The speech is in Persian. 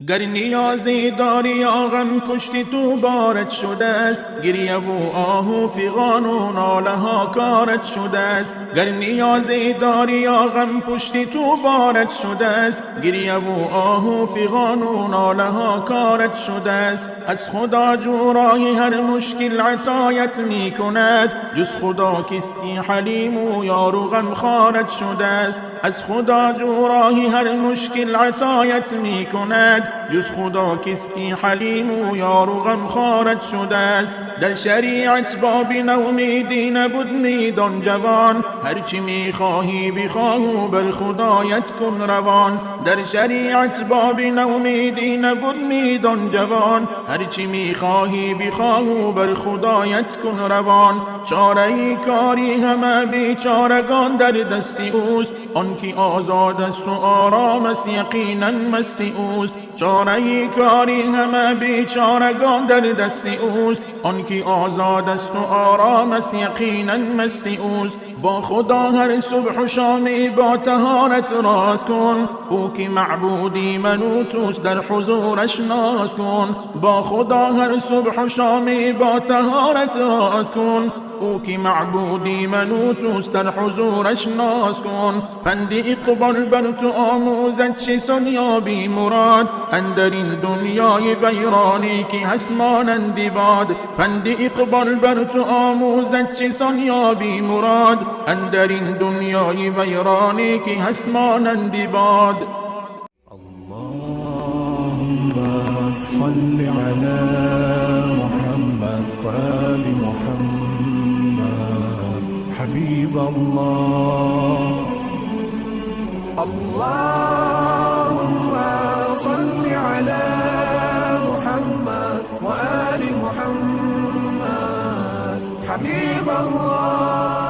گر نیازی داری یا غم پشتی تو بارت شده است، گریه و آه و فغان و ناله ها کارت شده است. گر نیازی داری یا غم پشتی تو بارت شده است، گریه و آه و فغان و ناله ها کارت شده است. از خدا جو راهی هر مشکل عطایت می کند، جز خدا کستی حلیم و یار و غم خارت شده است. از خدا جو راهی هر مشکل عطایت می کند، جز خدا کستی حلیم و یار و غم خارت شده است. در شریعت باب نومیدی نبود میدان جوان، هرچی می خواهی بخواه و بر خدایت کن روان. در شریعت باب نومیدی نبود میدان جوان، هرچی می خواهی بخواه و بر خدایت کن روان. چاره کاری همه بیچارگان در دست اوست، آنکی آزاد است و آرام است یقینا مست اوست. چاره کاری همه بیچارگان در دست اوست، آنکی آزاد است و آرام است یقینا مست اوست. با خدا هر صبح و شامی با طهارت راز کن، او که معبودی منوتوست در حضورش ناز کن. با خدا هر صبح و شامی با طهارت راز کن، او که معبودی منوتوست در حضورش ناز کن. پند اقبال بر تو آموزد چه سنیابی مراد، اندر این دنیای ویرانی که هست مانند باد. پند اقبال بر تو آموزد چه سنیابی مراد، اندر این دنیای ویرانی که هست مانند باد. اللهم صل على محمد وآل محمد حبيب الله. اللهم صل على محمد وآل محمد حبيب الله.